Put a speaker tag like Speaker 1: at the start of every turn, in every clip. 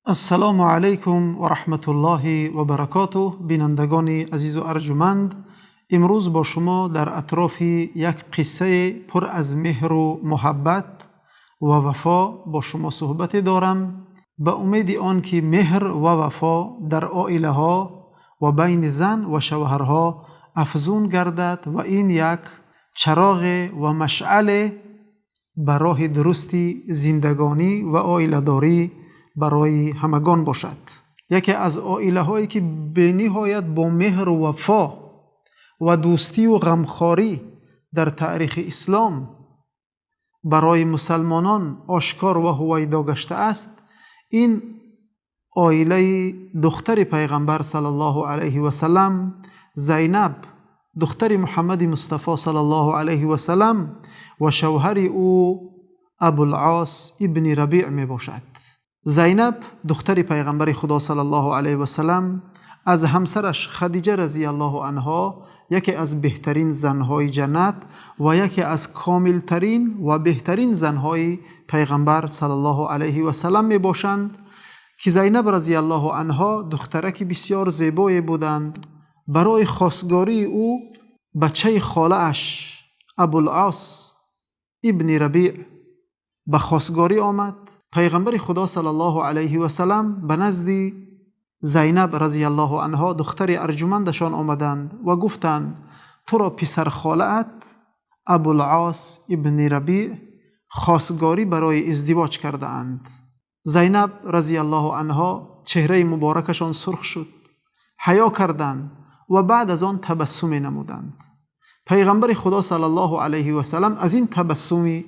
Speaker 1: السلام علیکم و رحمت الله و برکاته. بینندگان عزیز و ارجمند، امروز با شما در اطراف یک قصه پر از مهر و محبت و وفا با شما صحبت دارم، به امید آن که مهر و وفا در عائله ها و بین زن و شوهرها افزون گردد و این یک چراغ و مشعل برای درستی زندگانی و عائله داری برای همگان باشد. یکی از عائله هایی که به نهایت با مهر و وفا و دوستی و غمخواری در تاریخ اسلام برای مسلمانان آشکار و هویدا گشته است، این عائله دختر پیغمبر صلی الله علیه و سلم، زینب دختر محمد مصطفی صلی الله علیه و سلم و شوهر او ابوالعاص ابن ربیع می باشد. زینب دختر پیغمبر خدا صلی الله علیه و سلم از همسرش خدیجه رضی الله عنها یکی از بهترین زنهای جنت و یکی از کاملترین و بهترین زنهای پیغمبر صلی الله علیه و سلم می باشند که زینب رضی الله عنها دخترک بسیار زیبایی بودند. برای خواستگاری او بچه خاله اش ابوالعاص ابن ربیع به خواستگاری آمد. پیغمبر خدا صلی الله علیه و سلم به نزد زینب رضی الله عنها دختر ارجمندشان آمدند و گفتند تو را پسر خاله‌ات ابوالعاص ابن ربیع خواستگاری برای ازدواج کرده اند. زینب رضی الله عنها چهره مبارکشان سرخ شد، حیا کردند و بعد از آن تبسم نمودند. پیغمبر خدا صلی الله علیه و سلم از این تبسم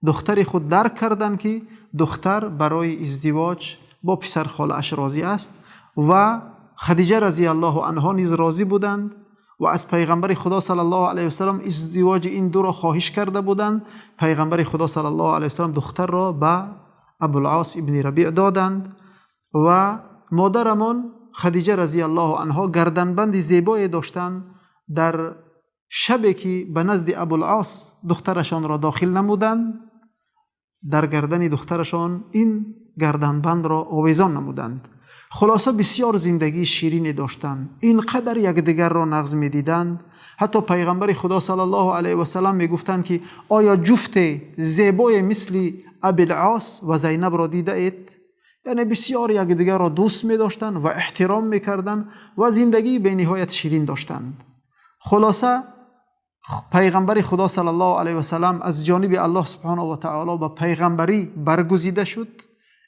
Speaker 1: دختر خود درک کردند که دختر برای ازدواج با پسر خاله اش راضی است و خدیجه رضی الله عنها نیز راضی بودند و از پیغمبر خدا صلی الله علیه و سلم ازدواج این دو را خواهش کرده بودند. پیغمبر خدا صلی الله علیه و سلم دختر را به ابوالعاص ابن ربیع دادند و مادرمان خدیجه رضی الله عنها گردنبند زیبایی داشتند. در شبی که به نزد ابوالعاص دخترشان را داخل نمودند، در گردن دخترشان این گردنبند را آویزان نمودند. خلاصه بسیار زندگی شیرین داشتند، اینقدر یکدیگر را نغز می دیدند. حتی پیغمبر خدا صلی الله علیه و سلم می گفتند که آیا جفت زیبای مثل ابوالعاص و زینب را دیده اید؟ یعنی بسیار یکدیگر را دوست می داشتند و احترام می کردند و زندگی به نهایت شیرین داشتند. خلاصه پیغمبر خدا صلی الله علیه و سلم از جانب الله سبحانه و تعالی به پیغمبری برگزیده شد،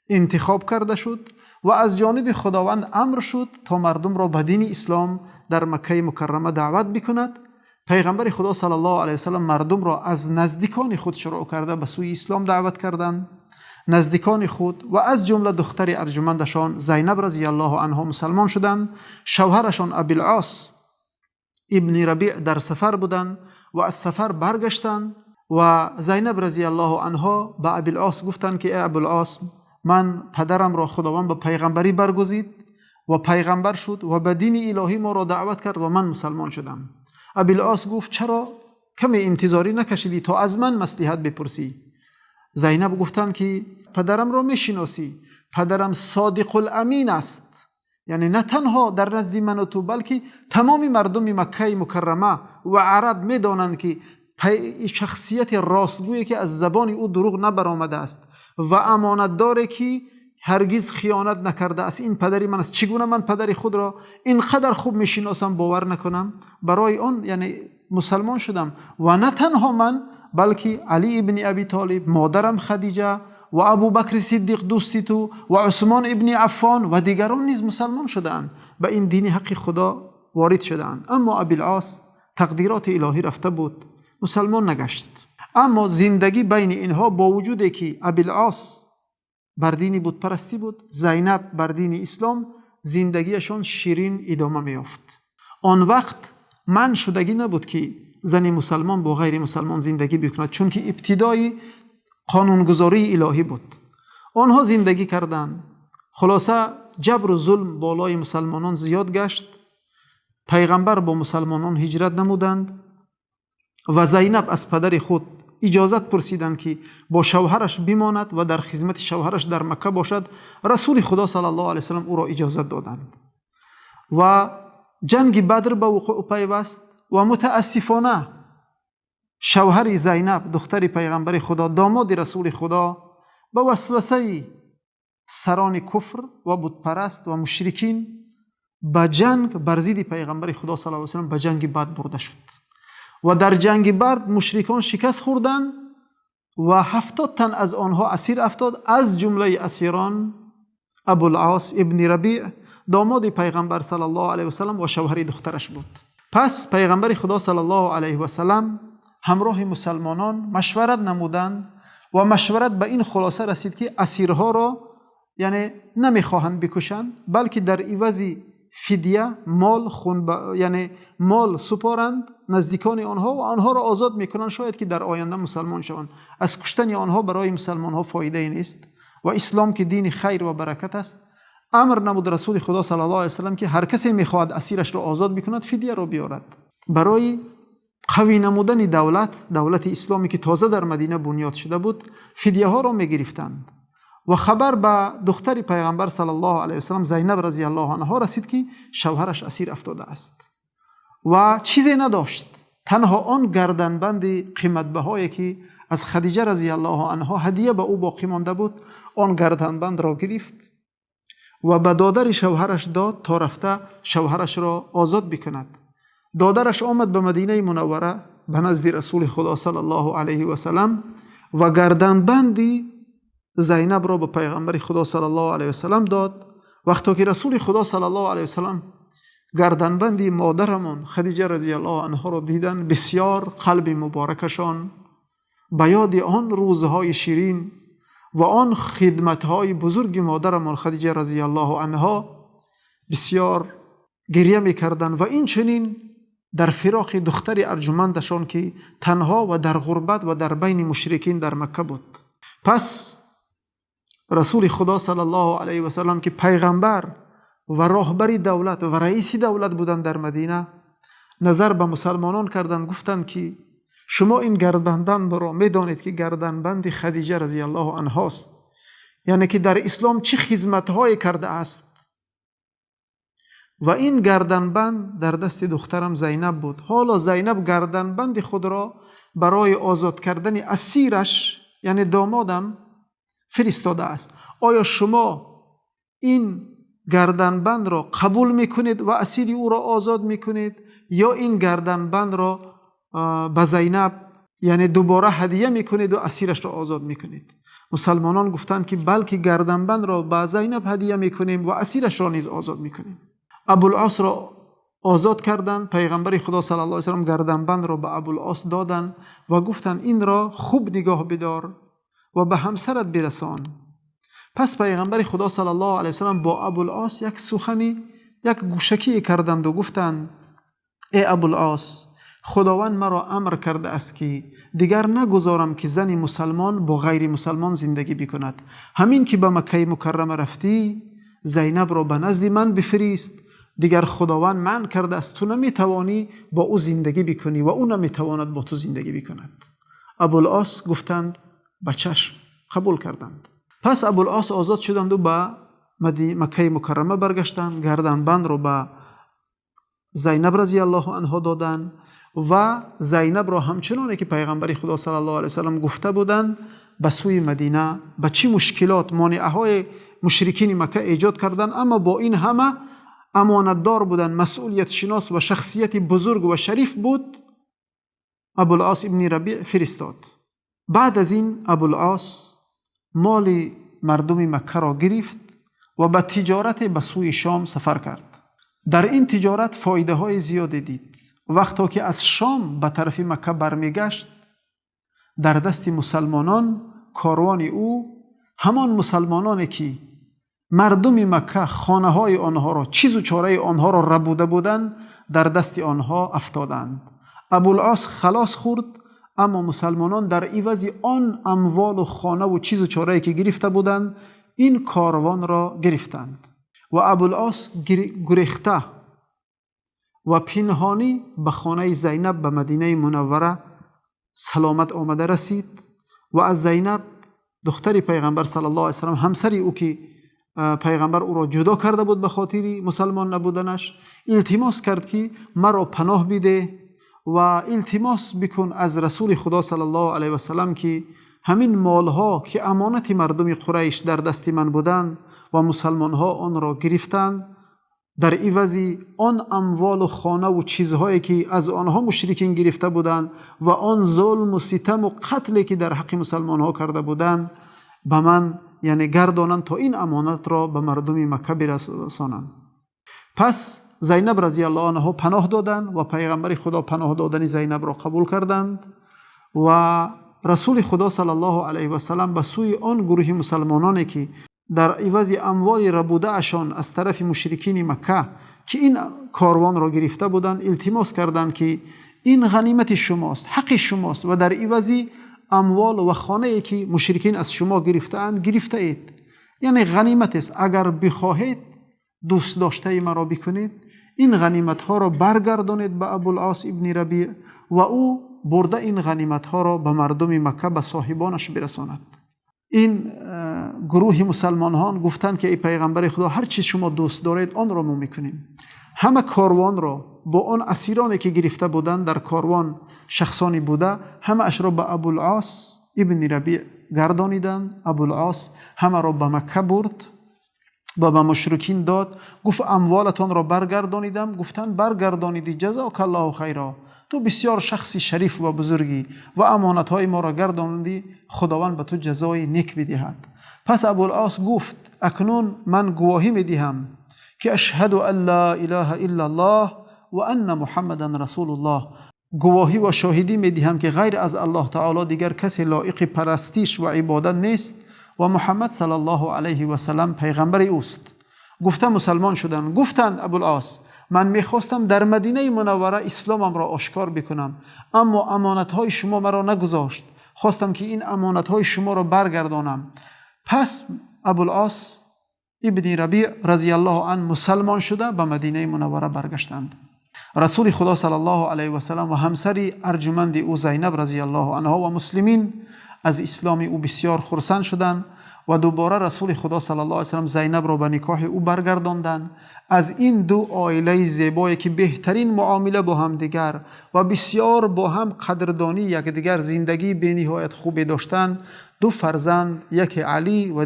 Speaker 1: انتخاب کرده شد و از جانب خداوند امر شد تا مردم را به دین اسلام در مکه مکرمه دعوت بکند. پیغمبر خدا صلی الله علیه و سلم مردم را از نزدیکان خود شروع کرده به سوی اسلام دعوت کردند. نزدیکان خود و از جمله دختر ارجمندشان زینب رضی الله عنها مسلمان شدند. شوهرشان ابوالعاص ابن ربیع در سفر بودند و از سفر برگشتند و زینب رضی الله عنها به ابوالعاص گفتند که ای ابوالعاص، من پدرم را خداوند به پیغمبری برگزید و پیغمبر شد و به دین الهی ما را دعوت کرد و من مسلمان شدم. ابوالعاص گفت چرا کمی انتظاری نکشیدی تا از من مصلحت بپرسی؟ زینب گفتند که پدرم را میشناسی، پدرم صادق الامین است، یعنی نه تنها در نزد من و تو بلکه تمام مردم مکه مکرمه و عرب میدانند که شخصیت راستگویی که از زبان او دروغ نبرآمده است و امانت داره که هرگز خیانت نکرده است. این پدری من است. چگونه من پدری خود را اینقدر خوب میشناسم باور نکنم؟ برای آن یعنی مسلمان شدم و نه تنها من بلکه علی ابن ابی طالب، مادرم خدیجه و ابوبکر صدیق دوستی تو و عثمان ابن عفان و دیگران نیز مسلمان شدند، به این دین حق خدا وارد شدند. اما ابوالعاص تقدیرات الهی رفته بود، مسلمان نگشت. اما زندگی بین اینها با وجودی که ابوالعاص بر دین بت پرستی بود، زینب بر دین اسلام، زندگیشان شیرین ادامه می‌یافت. آن وقت من شدگی نبود که زن مسلمان با غیر مسلمان زندگی بکند، چون که ابتدای قانونگذاری الهی بود. آنها زندگی کردند. خلاصه جبر و ظلم بالای مسلمانان زیاد گشت. پیغمبر با مسلمانان هجرت نمودند و زینب از پدر خود اجازت پرسیدند که با شوهرش بماند و در خدمت شوهرش در مکه باشد. رسول خدا صلی الله علیه وسلم او را اجازت دادند و جنگ بدر به وقوع پیوست و متاسفانه شوهر زینب دختر پیغمبر خدا، داماد رسول خدا، به وسوسه سران کفر و بت پرست و مشرکین به جنگ بر ضد پیغمبر خدا صلی الله علیه وسلم به جنگ بدر برده شد و در جنگ بدر مشرکان شکست خوردند و 70 تن از آنها اسیر افتاد، از جمله اسیران ابوالعاص ابن ربیع داماد پیغمبر صلی الله علیه وسلم و شوهر دخترش بود. پس پیغمبر خدا صلی الله علیه وسلم همراه مسلمانان مشورت نمودند و مشورت به این خلاصه رسید که اسیرها را یعنی نمیخواهند بکشند، بلکه در عوض فدیه مال یعنی مال سپارند نزدیکان آنها و آنها را آزاد میکنند، شاید که در آینده مسلمان شوند. از کشتن آنها برای مسلمان ها فایده ای نیست و اسلام که دین خیر و برکت است. امر نمود رسول خدا صلی الله علیه وسلم که هر کسی میخواهد اسیرش را آزاد بکند فدیه را بیارد. برای قوی نمودن دولت اسلامی که تازه در مدینه بنیاد شده بود، فدیه ها را میگرفتند و خبر به دختر پیغمبر صلی الله علیه وسلم زینب رضی الله عنها رسید که شوهرش اسیر افتاده است و چیزی نداشت، تنها آن گردنبند قیمت بهایی که از خدیجه رضی الله عنها هدیه به او باقی مانده بود، آن گردنبند را گرفت و به دادر شوهرش داد تا رفته شوهرش را آزاد بکند. دادرش آمد به مدینه منوره به نزد رسول خدا صلی الله علیه و سلم و گردنبندی زینب را به پیغمبر خدا صلی الله علیه و سلم داد. وقتی که رسول خدا صلی الله علیه و سلم گردنبندی مادرمان خدیجه رضی الله عنها را دیدن، بسیار قلب مبارکشان به یاد آن روزهای شیرین و آن خدمتهای بزرگ مادرمان خدیجه رضی الله عنها بسیار گریه میکردند و این چنین در فراق دختر ارجمندشان که تنها و در غربت و در بین مشرکین در مکه بود. پس رسول خدا صلی الله علیه و سلم که پیغمبر و راهبر دولت و رئیس دولت بودند در مدینه، نظر به مسلمانان کردند، گفتند که شما این گردنبند را میدانید که گردنبند خدیجه رضی الله عنها است، یعنی که در اسلام چه خدمت‌هایی کرده است و این گردنبند در دست دخترم زینب بود. حالا زینب گردنبند خود را برای آزاد کردن اسیرش یعنی دامادم فرستاده است. آیا شما این گردنبند را قبول میکنید و اسیر او را آزاد میکنید یا این گردنبند را به زینب یعنی دوباره هدیه میکنید و اسیرش را آزاد میکنید؟ مسلمانان گفتند که بلکه گردنبند را به زینب هدیه میکنیم و اسیرش را نیز آزاد میکنیم. ابوالعاص را آزاد کردند. پیغمبر خدا صلی الله علیه و سلم گردنبند را به ابوالعاص دادند و گفتند این را خوب نگاه بدار و به همسرت برسان. پس پیغمبر خدا صلی الله علیه و سلم با ابوالعاص یک گوشکی کردند و گفتند ای ابوالعاص، خداوند مرا امر کرده است که دیگر نگذارم که زن مسلمان با غیر مسلمان زندگی بکند. همین که به مکه مکرمه رفتی زینب را به نزد من بفرست. دیگر خداوند منع کرده است، تو نمیتوانی با او زندگی بکنی و او نمیتواند با تو زندگی بکند. ابوالعاص گفتند به چشم، قبول کردند. پس ابوالعاص آزاد شدند و به مکه مکرمه برگشتند. گردنبند را به زینب رضی الله عنها دادند و زینب را همچنانی که پیغمبر خدا صلی الله علیه و سلم گفته بودند به سوی مدینه به چه مشکلات مانعهای مشرکین مکه ایجاد کردند، اما با این همه امانتدار بودند، مسئولیت شناس و شخصیت بزرگ و شریف بود. ابوالعاص ابن ربیع فرستاد. بعد از این ابوالعاص مال مردم مکه را گرفت و به تجارت به سوی شام سفر کرد. در این تجارت فایده های زیادی دید. وقتی که از شام به طرف مکه برمیگشت، در دست مسلمانان کاروان او، همان مسلمانانی که مردم مکه خانه های آنها را چیز و چاره آنها را ربوده بودند در دست آنها افتادند. ابوالعاص خلاص خورد، اما مسلمانان در عوض آن اموال و خانه و چیز و چاره که گرفته بودند این کاروان را گرفتند و ابوالعاص گریخته و پنهانی به خانه زینب به مدینه منوره سلامت آمده رسید و از زینب دختر پیغمبر صلی الله علیه و سلم، همسری او که پیغمبر او را جدا کرده بود به خاطر مسلمان نبودنش، التماس کرد که مرا پناه بده و التماس بکن از رسول خدا صلی الله علیه و سلم که همین مالها که امانت مردم قریش در دست من بودند و مسلمان ها آن را گرفتند، در عوضی آن اموال و خانه و چیزهایی که از آنها مشرکین گرفته بودند و آن ظلم و ستم و قتلی که در حق مسلمان ها کرده بودند به من یعنی گردانند تا این امانت را به مردم مکه برسانند. پس زینب رضی الله عنها پناه دادند و پیغمبر خدا پناه دادن زینب را قبول کردند و رسول خدا صلی الله علیه و سلم به سوی آن گروه مسلمانانی که در عوض اموال ربوده اشان از طرف مشرکین مکه که این کاروان را گرفته بودند التماس کردند که این غنیمت شماست، حق شماست و در عوض اموال و خانه ای که مشرکین از شما گرفته‌اند گرفته اید، یعنی غنیمت است، اگر بخواهید دوست داشته مرا بکنید این غنیمت ها را برگردانید به ابوالعاص ابن ربیع و او برده این غنیمت ها را به مردم مکه به صاحبانش برساند. این گروه مسلمانان گفتند که ای پیغمبر خدا هر چیز شما دوست دارید آن را ما میکنیم. همه کاروان را با آن اسیرانی که گرفته بودند در کاروان شخصانی بوده همه اش را به ابوالعاص ابن ربیع گردانیدند. ابوالعاص همه را به مکه برد و به مشرکین داد، گفت اموالتان را برگردانیدم. گفتند برگردانیدی، جزاک الله خیرا، تو بسیار شخصی شریف و بزرگی و امانت های ما را گرداندی، خداوند به تو جزای نیک بدهد. پس ابوالعاص گفت اکنون من گواهی میدهم که اشهد ان لا اله الا الله و ان محمدا رسول الله، گواهی و شاهدی میدهم که غیر از الله تعالی دیگر کسی لایق پرستش و عبادت نیست و محمد صلی الله علیه و سلم پیغمبر اوست. گفته مسلمان شدند. گفتند ابوالعاص من میخواستم در مدینه منوره اسلامم را آشکار بکنم، اما امانت های شما مرا نگذاشت، خواستم که این امانت های شما را برگردانم. پس ابوالعاص ابن ربیع رضی الله عنه مسلمان شده به مدینه منوره برگشتند. رسول خدا صلی الله علیه و سلم و همسری ارجمند او زینب رضی الله عنها و مسلمین از اسلام او بسیار خرسند شدند و دوباره رسول خدا صلی الله علیه و سلم زینب را به نکاح او برگرداندند. از این دو عائله زیبایی که بهترین معامله با هم دیگر و بسیار با هم قدردانی یکدیگر زندگی به نهایت خوبی داشتند، دو فرزند، یک علی و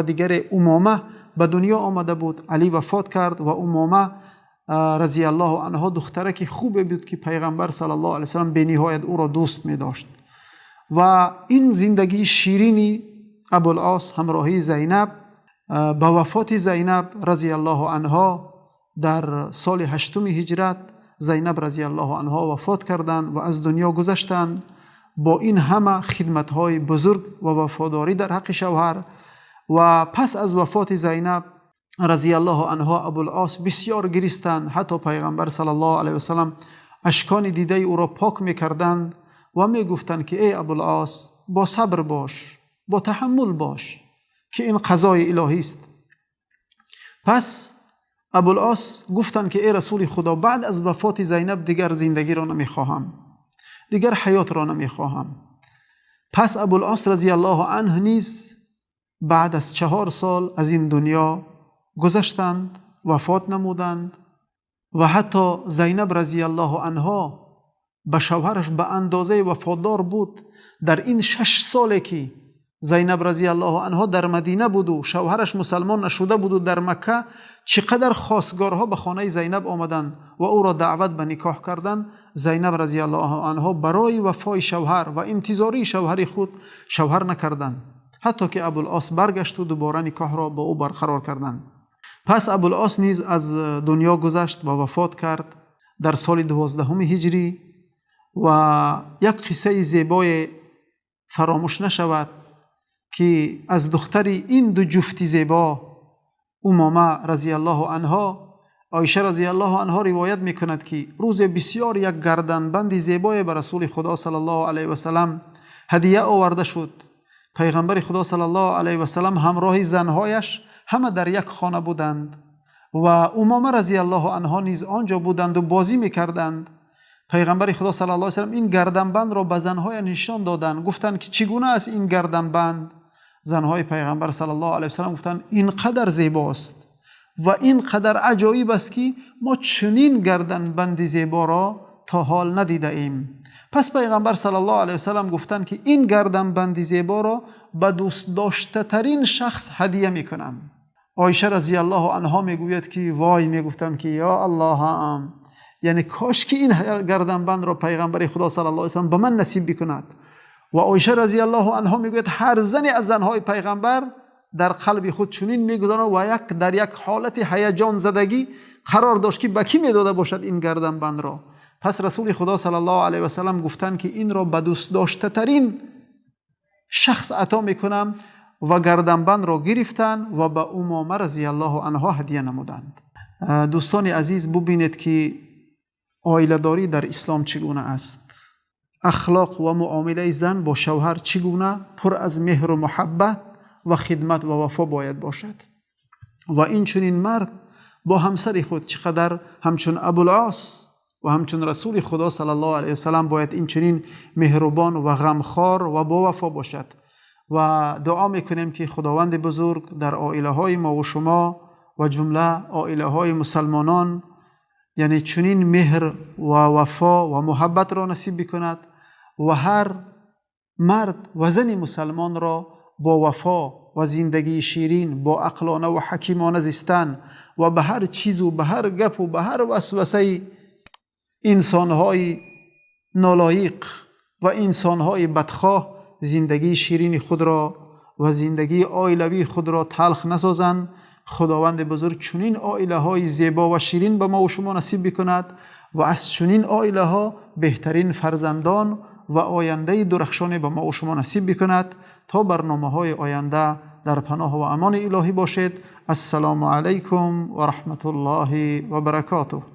Speaker 1: دیگر امامه به دنیا آمده بود. علی وفات کرد و امامه رضی الله عنها دخترک خوبی بود که پیغمبر صلی الله علیه و سلم به نهایت او را دوست می داشت. و این زندگی شیرینی ابوالعاص همراهی زینب با وفات زینب رضی الله عنها در سال 8 هجرت زینب رضی الله عنها وفات کردند و از دنیا گذشتند. با این همه خدمت‌های بزرگ و وفاداری در حق شوهر و پس از وفات زینب رضی الله عنها ابوالعاص بسیار گریستند، حتی پیغمبر صلی الله علیه و سلم اشکان دیده او را پاک می‌کردند و میگفتند که ای ابوالعاص با صبر باش، با تحمل باش که این قضای الهی است. پس ابوالعاص گفتند که ای رسول خدا بعد از وفات زینب دیگر زندگی را نمیخواهم، دیگر حیات را نمیخواهم. پس ابوالعاص رضی الله عنه نیز بعد از 4 سال از این دنیا گذشتند، وفات نمودند و حتی زینب رضی الله عنها به شوهرش به اندازه وفادار بود. در این 6 سالی که زینب رضی الله عنها در مدینه بود و شوهرش مسلمان نشده بود و در مکه، چقدر خواستگارها به خانه زینب آمدند و او را دعوت به نکاح کردند. زینب رضی الله عنها برای وفای شوهر و انتظاری شوهر خود شوهر نکردند، حتی که ابوالعاص برگشت و دوباره نکاح را با او برقرار کردند. پس ابوالعاص نیز از دنیا گذشت و وفات کرد در سال 12 هجری و یک قصه زیبای فراموش نشود که از دختر این دو جفتی زیبا امامه رضی الله عنها، عایشه رضی الله عنها روایت میکند که روز بسیار یک گردنبند زیبای به رسول خدا صلی الله علیه و سلم هدیه آورده شد. پیغمبر خدا صلی الله علیه و سلم همراه زنهایش همه در یک خانه بودند و امامه رضی الله عنها نیز آنجا بودند و بازی میکردند. پیغمبر خدا صلی الله علیه و سلم این گردنبند را به زنهای نشان دادن، گفتن که چگونه است این گردنبند. زنهای پیغمبر صلی الله علیه و سلم گفتن اینقدر زیباست و اینقدر عجایب است که ما چنین گردنبند زیبا را تا حال ندیده ایم. پس پیغمبر صلی الله علیه و سلم گفتن که این گردنبند زیبا را به دوست داشته ترین شخص هدیه میکنم. عایشه رضی الله عنها میگوید که وای، میگفتم که یا الله، یعنی کاش که این گردنبند را پیغمبر خدا صلی الله علیه و سلم به من نصیب بکند. و عایشه رضی الله عنها میگوید هر زنی از زنهای پیغمبر در قلب خود چنین میگذارد و در یک حالت هیجان زدگی قرار داشت که به کی میداده باشد این گردنبند را. پس رسول خدا صلی الله علیه و سلم گفتند که این را به دوست داشته ترین شخص عطا میکنم و گردنبند را گرفتند و به امامه رضی الله عنها هدیه نمودند. دوستان عزیز، ببینید که عائله‌داری در اسلام چگونه است. اخلاق و معامله زن با شوهر چگونه پر از مهر و محبت و خدمت و وفا باید باشد. و این چنین مرد با همسر خود چقدر همچون ابوالعاص و همچون رسول خدا صلی الله علیه و سلم باید این چنین مهربان و غمخوار و با وفا باشد. و دعا میکنیم که خداوند بزرگ در عائله های ما و شما و جمله عائله های مسلمانان یعنی چنین مهر و وفا و محبت را نصیب بکند و هر مرد و زن مسلمان را با وفا و زندگی شیرین، با عقلانه و حکیمانه زیستن و به هر چیز و به هر گپ و به هر وسوسه انسانهای نالایق و انسانهای بدخواه زندگی شیرین خود را و زندگی عائلوی خود را تلخ نسازند. خداوند بزرگ چنین عائله های زیبا و شیرین به ما و شما نصیب بکند و از چنین عائله ها بهترین فرزندان و آینده درخشان به ما و شما نصیب بکند. تا برنامه های آینده در پناه و امان الهی باشید. السلام علیکم و رحمت الله و برکاته.